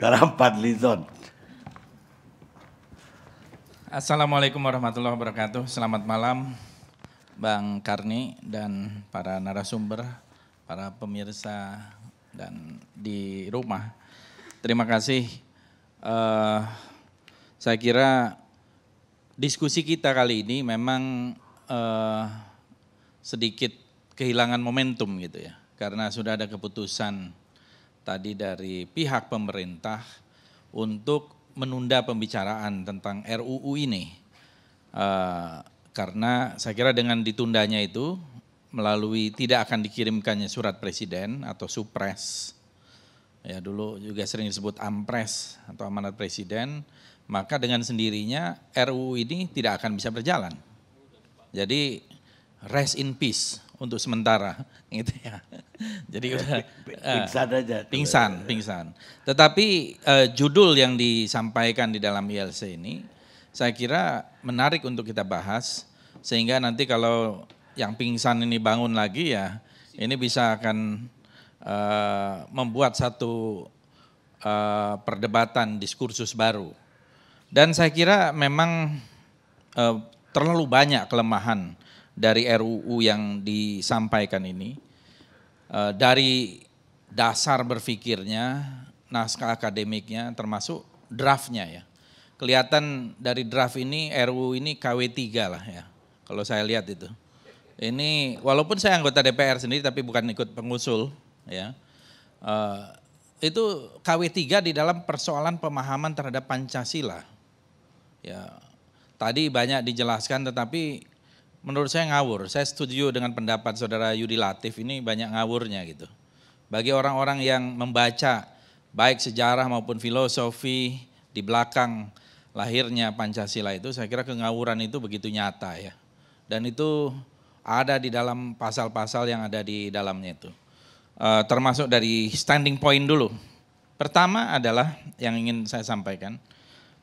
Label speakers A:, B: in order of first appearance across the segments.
A: Saudara Fadlizon.
B: Assalamualaikum warahmatullahi wabarakatuh. Selamat malam Bang Karni dan para narasumber, para pemirsa dan di rumah. Terima kasih. Saya kira diskusi kita kali ini memang sedikit kehilangan momentum gitu ya. Karena sudah ada keputusan tadi dari pihak pemerintah untuk menunda pembicaraan tentang RUU ini. Karena saya kira dengan ditundanya itu melalui tidak akan dikirimkannya surat presiden atau supres, ya dulu juga sering disebut ampres atau amanat presiden, maka dengan sendirinya RUU ini tidak akan bisa berjalan. Jadi rest in peace untuk sementara gitu ya. Jadi udah
A: Pingsan aja.
B: Pingsan. Tetapi judul yang disampaikan di dalam ILC ini saya kira menarik untuk kita bahas sehingga nanti kalau yang pingsan ini bangun lagi ya ini bisa akan membuat satu perdebatan diskursus baru. Dan saya kira memang terlalu banyak kelemahan dari RUU yang disampaikan ini. Dari dasar berpikirnya, naskah akademiknya termasuk draftnya ya. Kelihatan dari draft ini RUU ini KW3 lah ya, kalau saya lihat itu. Ini walaupun saya anggota DPR sendiri tapi bukan ikut pengusul ya. Itu KW3 di dalam persoalan pemahaman terhadap Pancasila. Ya, tadi banyak dijelaskan tetapi menurut saya ngawur. Saya setuju dengan pendapat saudara Yudi Latif ini banyak ngawurnya gitu. Bagi orang-orang yang membaca baik sejarah maupun filosofi di belakang lahirnya Pancasila itu saya kira kengawuran itu begitu nyata ya. Dan itu ada di dalam pasal-pasal yang ada di dalamnya itu. Termasuk dari standing point dulu. Pertama adalah yang ingin saya sampaikan,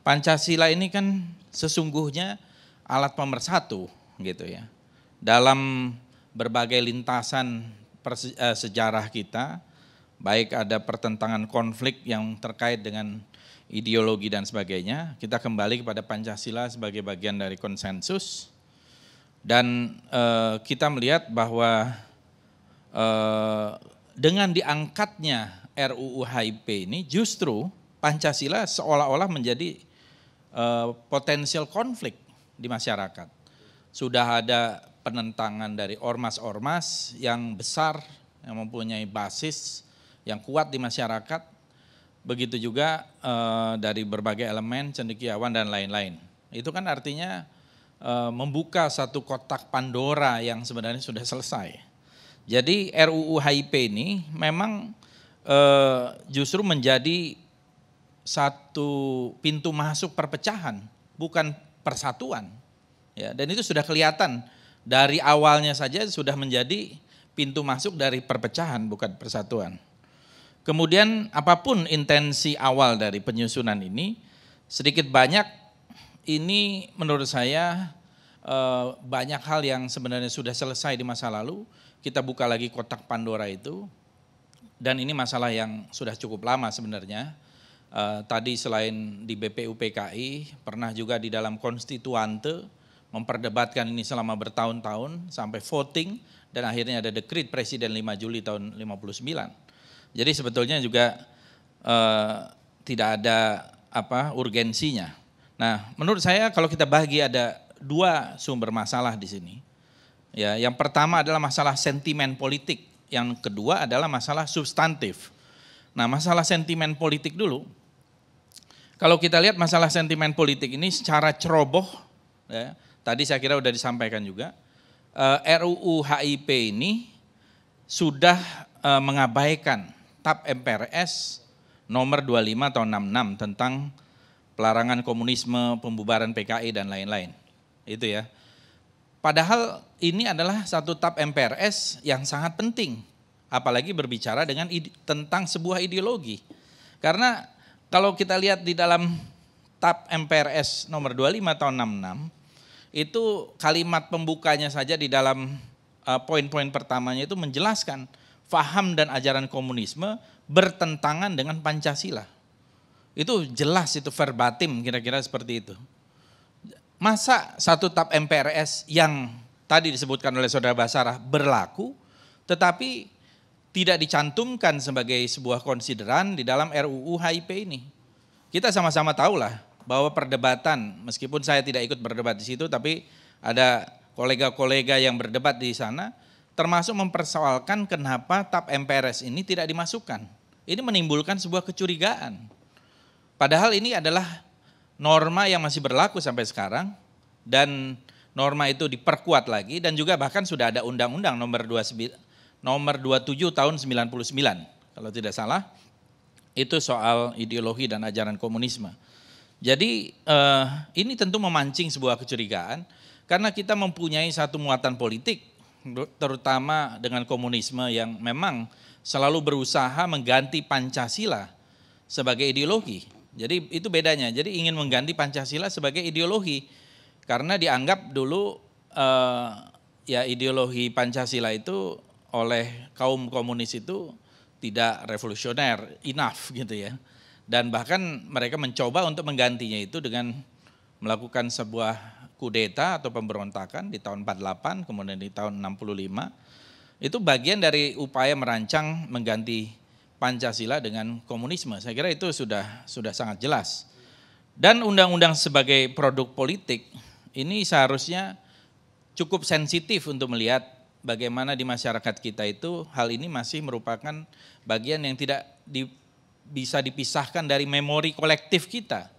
B: Pancasila ini kan sesungguhnya alat pemersatu gitu ya. Dalam berbagai lintasan sejarah kita, baik ada pertentangan konflik yang terkait dengan ideologi dan sebagainya, kita kembali kepada Pancasila sebagai bagian dari konsensus. Dan kita melihat bahwa dengan diangkatnya RUU HIP ini justru Pancasila seolah-olah menjadi potensial konflik di masyarakat. Sudah ada penentangan dari ormas-ormas yang besar, yang mempunyai basis yang kuat di masyarakat. Begitu juga dari berbagai elemen, cendekiawan dan lain-lain. Itu kan artinya membuka satu kotak Pandora yang sebenarnya sudah selesai. Jadi RUU HIP ini memang justru menjadi satu pintu masuk perpecahan, bukan persatuan. Ya, dan itu sudah kelihatan dari awalnya saja sudah menjadi pintu masuk dari perpecahan bukan persatuan. Kemudian apapun intensi awal dari penyusunan ini, sedikit banyak ini menurut saya banyak hal yang sebenarnya sudah selesai di masa lalu, kita buka lagi kotak Pandora itu, dan ini masalah yang sudah cukup lama sebenarnya. Tadi selain di BPUPKI, pernah juga di dalam konstituante, memperdebatkan ini selama bertahun-tahun sampai voting dan akhirnya ada dekret Presiden 5 Juli tahun 59. Jadi sebetulnya juga tidak ada urgensinya. Nah, menurut saya kalau kita bagi ada dua sumber masalah di sini. Ya, yang pertama adalah masalah sentimen politik, yang kedua adalah masalah substantif. Nah, masalah sentimen politik dulu. Kalau kita lihat masalah sentimen politik ini secara ceroboh ya, tadi saya kira sudah disampaikan juga, RUU HIP ini sudah mengabaikan TAP MPRS nomor 25 tahun 66 tentang pelarangan komunisme, pembubaran PKI dan lain-lain. Itu ya. Padahal ini adalah satu TAP MPRS yang sangat penting, apalagi berbicara dengan tentang sebuah ideologi. Karena kalau kita lihat di dalam TAP MPRS nomor 25 tahun 66, itu kalimat pembukanya saja di dalam poin-poin pertamanya itu menjelaskan faham dan ajaran komunisme bertentangan dengan Pancasila. Itu jelas, itu verbatim kira-kira seperti itu. Masa satu TAP MPRS yang tadi disebutkan oleh Saudara Basarah berlaku, tetapi tidak dicantumkan sebagai sebuah konsideran di dalam RUU HIP ini. Kita sama-sama tahulah bahwa perdebatan, meskipun saya tidak ikut berdebat di situ, tapi ada kolega-kolega yang berdebat di sana, termasuk mempersoalkan kenapa TAP MPRS ini tidak dimasukkan. Ini menimbulkan sebuah kecurigaan. Padahal ini adalah norma yang masih berlaku sampai sekarang, dan norma itu diperkuat lagi, dan juga bahkan sudah ada undang-undang nomor 27 tahun 99, kalau tidak salah, itu soal ideologi dan ajaran komunisme. Jadi ini tentu memancing sebuah kecurigaan, karena kita mempunyai satu muatan politik, terutama dengan komunisme yang memang selalu berusaha mengganti Pancasila sebagai ideologi. Jadi itu bedanya, jadi ingin mengganti Pancasila sebagai ideologi, karena dianggap dulu ya ideologi Pancasila itu oleh kaum komunis itu tidak revolusioner, enough gitu ya. Dan bahkan mereka mencoba untuk menggantinya itu dengan melakukan sebuah kudeta atau pemberontakan di tahun 48, kemudian di tahun 65. Itu bagian dari upaya merancang mengganti Pancasila dengan komunisme. Saya kira itu sudah sangat jelas. Dan undang-undang sebagai produk politik ini seharusnya cukup sensitif untuk melihat bagaimana di masyarakat kita itu hal ini masih merupakan bagian yang tidak bisa dipisahkan dari memori kolektif kita.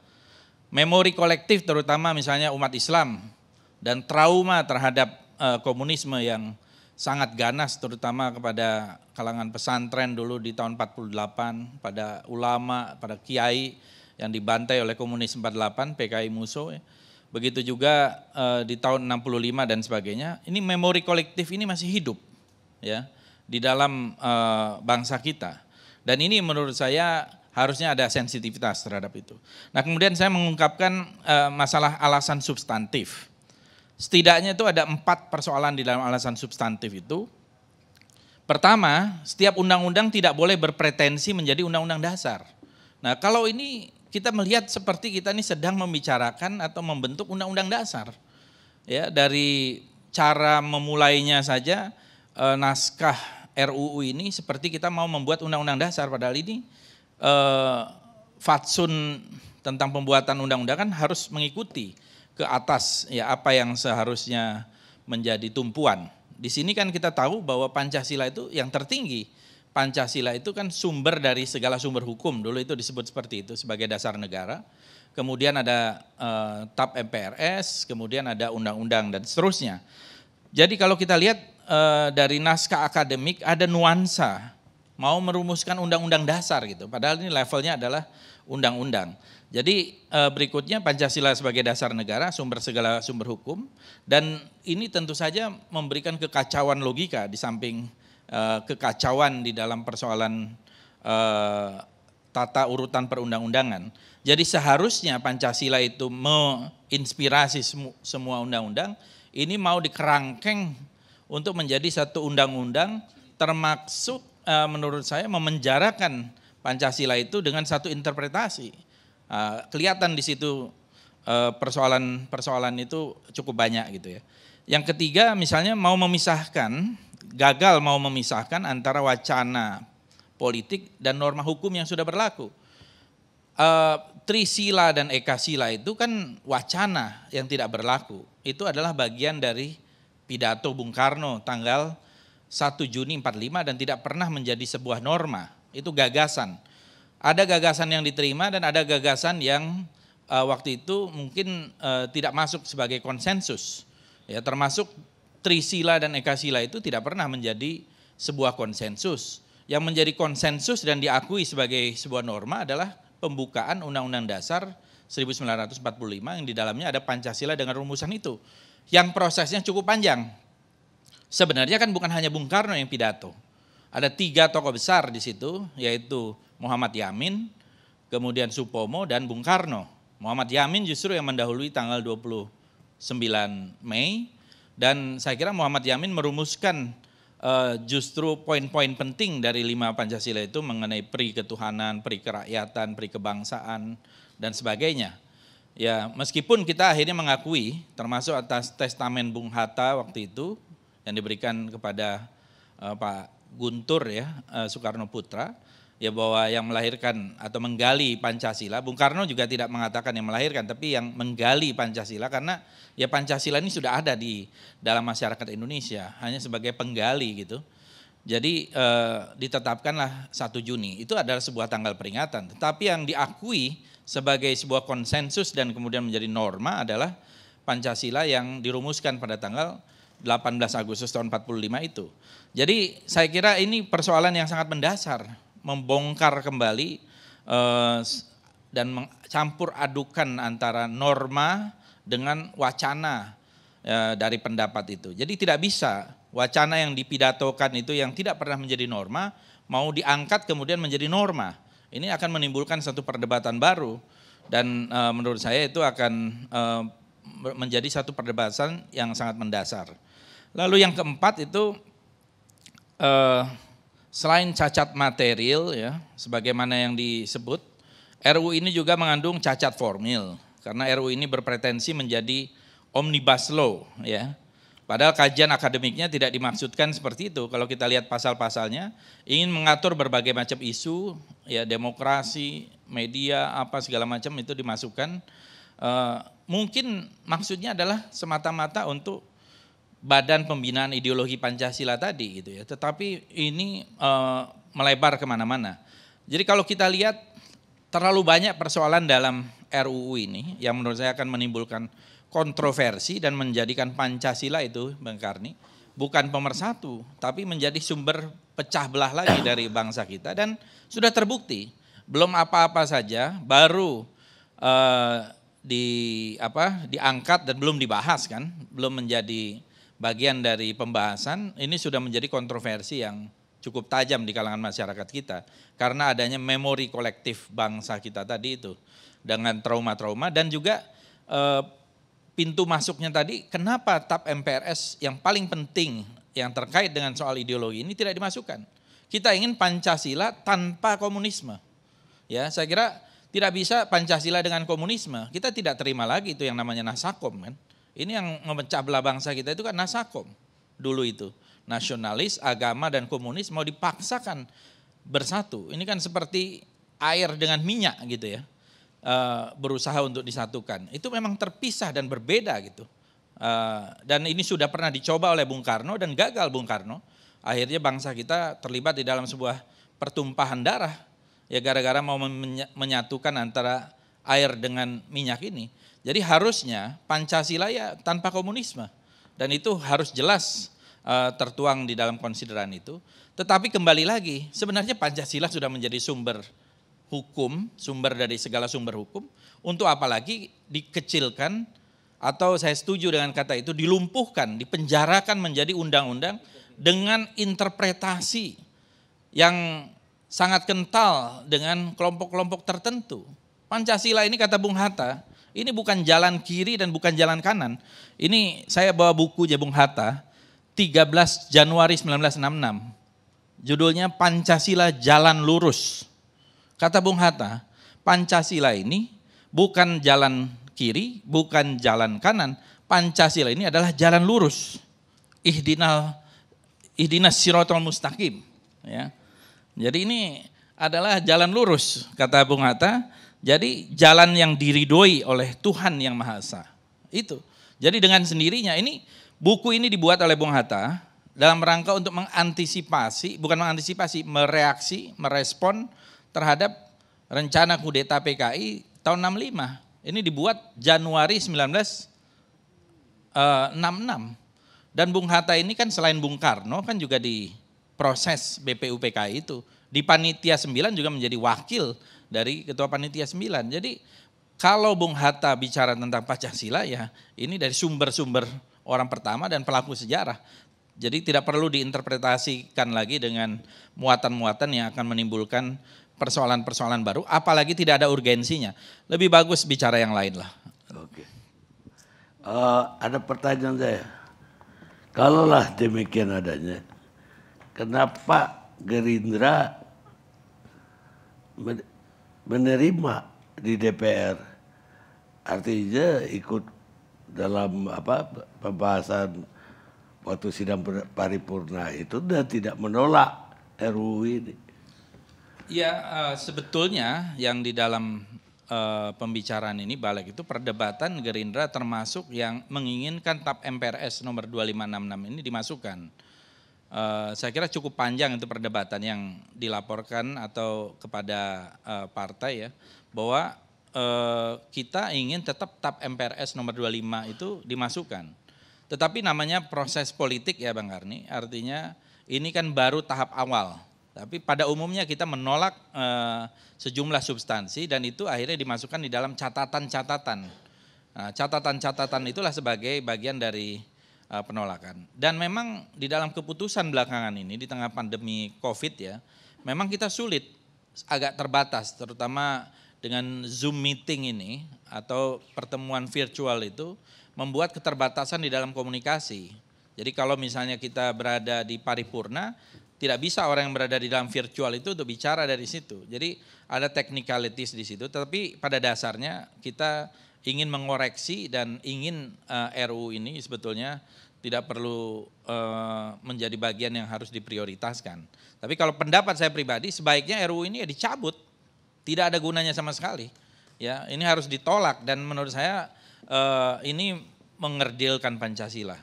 B: Memori kolektif terutama misalnya umat Islam dan trauma terhadap komunisme yang sangat ganas terutama kepada kalangan pesantren dulu di tahun 48, pada ulama, pada kiai yang dibantai oleh komunis 48, PKI Muso. Begitu juga di tahun 65 dan sebagainya. Ini memori kolektif ini masih hidup ya di dalam bangsa kita. Dan ini menurut saya harusnya ada sensitivitas terhadap itu. Nah, kemudian saya mengungkapkan masalah alasan substantif. Setidaknya itu ada 4 persoalan di dalam alasan substantif itu. Pertama, setiap undang-undang tidak boleh berpretensi menjadi undang-undang dasar. Nah, kalau ini kita melihat seperti kita ini sedang membicarakan atau membentuk undang-undang dasar. Ya, dari cara memulainya saja naskah RUU ini seperti kita mau membuat undang-undang dasar, padahal ini fatsun tentang pembuatan undang-undang kan harus mengikuti ke atas ya apa yang seharusnya menjadi tumpuan. Di sini kan kita tahu bahwa Pancasila itu yang tertinggi. Pancasila itu kan sumber dari segala sumber hukum, dulu itu disebut seperti itu sebagai dasar negara. Kemudian ada TAP MPRS, kemudian ada undang-undang dan seterusnya. Jadi kalau kita lihat dari naskah akademik ada nuansa mau merumuskan undang-undang dasar gitu. Padahal ini levelnya adalah undang-undang. Jadi berikutnya Pancasila sebagai dasar negara, sumber segala sumber hukum, dan ini tentu saja memberikan kekacauan logika di samping kekacauan di dalam persoalan tata urutan perundang-undangan. Jadi seharusnya Pancasila itu menginspirasi semua undang-undang, ini mau dikerangkeng untuk menjadi satu undang-undang, termasuk menurut saya memenjarakan Pancasila itu dengan satu interpretasi. Kelihatan di situ persoalan itu cukup banyak gitu ya. Yang ketiga misalnya gagal mau memisahkan antara wacana politik dan norma hukum yang sudah berlaku. Trisila dan Ekasila itu kan wacana yang tidak berlaku. Itu adalah bagian dari pidato Bung Karno tanggal 1 Juni 45 dan tidak pernah menjadi sebuah norma. Itu gagasan. Ada gagasan yang diterima dan ada gagasan yang waktu itu mungkin tidak masuk sebagai konsensus. Ya, termasuk Trisila dan Ekasila itu tidak pernah menjadi sebuah konsensus. Yang menjadi konsensus dan diakui sebagai sebuah norma adalah pembukaan Undang-Undang Dasar 1945 yang di dalamnya ada Pancasila dengan rumusan itu. Yang prosesnya cukup panjang. Sebenarnya kan bukan hanya Bung Karno yang pidato. Ada 3 tokoh besar di situ, yaitu Muhammad Yamin, kemudian Supomo dan Bung Karno. Muhammad Yamin justru yang mendahului tanggal 29 Mei, dan saya kira Muhammad Yamin merumuskan justru poin-poin penting dari 5 Pancasila itu mengenai pri ketuhanan, pri kerakyatan, pri kebangsaan, dan sebagainya. Ya, meskipun kita akhirnya mengakui, termasuk atas testamen Bung Hatta waktu itu yang diberikan kepada Pak Guntur ya, Soekarno Putra, ya bahwa yang melahirkan atau menggali Pancasila, Bung Karno juga tidak mengatakan yang melahirkan, tapi yang menggali Pancasila, karena ya Pancasila ini sudah ada di dalam masyarakat Indonesia, hanya sebagai penggali gitu. Jadi ditetapkanlah 1 Juni, itu adalah sebuah tanggal peringatan, tetapi yang diakui sebagai sebuah konsensus dan kemudian menjadi norma adalah Pancasila yang dirumuskan pada tanggal 18 Agustus tahun 45 itu. Jadi saya kira ini persoalan yang sangat mendasar, membongkar kembali dan mencampur adukan antara norma dengan wacana dari pendapat itu. Jadi tidak bisa wacana yang dipidatokan itu yang tidak pernah menjadi norma, mau diangkat kemudian menjadi norma. Ini akan menimbulkan satu perdebatan baru dan menurut saya itu akan menjadi satu perdebatan yang sangat mendasar. Lalu yang keempat itu selain cacat material ya, sebagaimana yang disebut, RUU ini juga mengandung cacat formil karena RUU ini berpretensi menjadi omnibus law ya. Padahal kajian akademiknya tidak dimaksudkan seperti itu. Kalau kita lihat pasal-pasalnya, ingin mengatur berbagai macam isu, ya demokrasi, media, apa segala macam itu dimasukkan. Mungkin maksudnya adalah semata-mata untuk badan pembinaan ideologi Pancasila tadi gitu ya. Tetapi ini melebar kemana-mana. Jadi kalau kita lihat terlalu banyak persoalan dalam RUU ini yang menurut saya akan menimbulkan kontroversi dan menjadikan Pancasila itu, Bang Karni, bukan pemersatu, tapi menjadi sumber pecah belah lagi dari bangsa kita dan sudah terbukti. Belum apa-apa saja, baru diangkat dan belum dibahas kan, belum menjadi bagian dari pembahasan, ini sudah menjadi kontroversi yang cukup tajam di kalangan masyarakat kita. Karena adanya memori kolektif bangsa kita tadi itu, dengan trauma-trauma dan juga pintu masuknya tadi, kenapa TAP MPRS yang paling penting yang terkait dengan soal ideologi ini tidak dimasukkan. Kita ingin Pancasila tanpa komunisme. Ya, saya kira tidak bisa Pancasila dengan komunisme. Kita tidak terima lagi itu yang namanya Nasakom kan. Ini yang memecah belah bangsa kita itu kan Nasakom dulu itu. Nasionalis, agama dan komunis mau dipaksakan bersatu. Ini kan seperti air dengan minyak gitu ya. Berusaha untuk disatukan. Itu memang terpisah dan berbeda gitu. Dan ini sudah pernah dicoba oleh Bung Karno dan gagal Bung Karno. Akhirnya bangsa kita terlibat di dalam sebuah pertumpahan darah. Ya gara-gara mau menyatukan antara air dengan minyak ini. Jadi harusnya Pancasila ya tanpa komunisme. Dan itu harus jelas tertuang di dalam konsideran itu. Tetapi kembali lagi, sebenarnya Pancasila sudah menjadi sumber hukum, sumber dari segala sumber hukum, untuk apalagi dikecilkan atau saya setuju dengan kata itu dilumpuhkan, dipenjarakan menjadi undang-undang dengan interpretasi yang sangat kental dengan kelompok-kelompok tertentu. Pancasila ini kata Bung Hatta, ini bukan jalan kiri dan bukan jalan kanan. Ini saya bawa bukunya Bung Hatta, 13 Januari 1966, judulnya Pancasila Jalan Lurus. Kata Bung Hatta, Pancasila ini bukan jalan kiri, bukan jalan kanan. Pancasila ini adalah jalan lurus. Ihdinas siratal mustaqim. Ya. Jadi ini adalah jalan lurus, kata Bung Hatta. Jadi jalan yang diridhoi oleh Tuhan Yang Maha Esa. Itu. Jadi dengan sendirinya ini buku ini dibuat oleh Bung Hatta dalam rangka untuk mengantisipasi, bukan mengantisipasi, mereaksi, merespon terhadap rencana kudeta PKI tahun 65. Ini dibuat Januari 1966. Dan Bung Hatta ini kan selain Bung Karno kan juga di proses BPU PKI itu. Di Panitia 9 juga menjadi wakil dari Ketua Panitia 9. Jadi kalau Bung Hatta bicara tentang Pancasila ya ini dari sumber-sumber orang pertama dan pelaku sejarah. Jadi tidak perlu diinterpretasikan lagi dengan muatan-muatan yang akan menimbulkan persoalan-persoalan baru, apalagi tidak ada urgensinya. Lebih bagus bicara yang lain lah.
A: Oke. Ada pertanyaan saya. Kalaulah demikian adanya, kenapa Gerindra menerima di DPR, artinya ikut dalam pembahasan waktu sidang paripurna itu dan tidak menolak RUU ini.
B: Ya, sebetulnya yang di dalam pembicaraan ini balik itu perdebatan Gerindra termasuk yang menginginkan TAP MPRS nomor 2566 ini dimasukkan. Saya kira cukup panjang itu perdebatan yang dilaporkan atau kepada partai ya, bahwa kita ingin tetap TAP MPRS nomor 25 itu dimasukkan. Tetapi namanya proses politik ya Bang Karni, artinya ini kan baru tahap awal. Tapi pada umumnya kita menolak sejumlah substansi dan itu akhirnya dimasukkan di dalam catatan-catatan. Nah, catatan-catatan itulah sebagai bagian dari penolakan. Dan memang di dalam keputusan belakangan ini di tengah pandemi COVID ya, memang kita sulit, agak terbatas terutama dengan Zoom meeting ini atau pertemuan virtual itu membuat keterbatasan di dalam komunikasi. Jadi kalau misalnya kita berada di paripurna, tidak bisa orang yang berada di dalam virtual itu untuk bicara dari situ. Jadi ada technicalities di situ, tapi pada dasarnya kita ingin mengoreksi dan ingin RUU ini sebetulnya tidak perlu menjadi bagian yang harus diprioritaskan. Tapi kalau pendapat saya pribadi sebaiknya RUU ini ya dicabut, tidak ada gunanya sama sekali. Ya, ini harus ditolak dan menurut saya ini mengerdilkan Pancasila.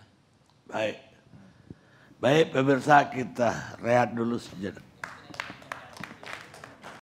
A: Baik, pemirsa kita rehat dulu sejenak.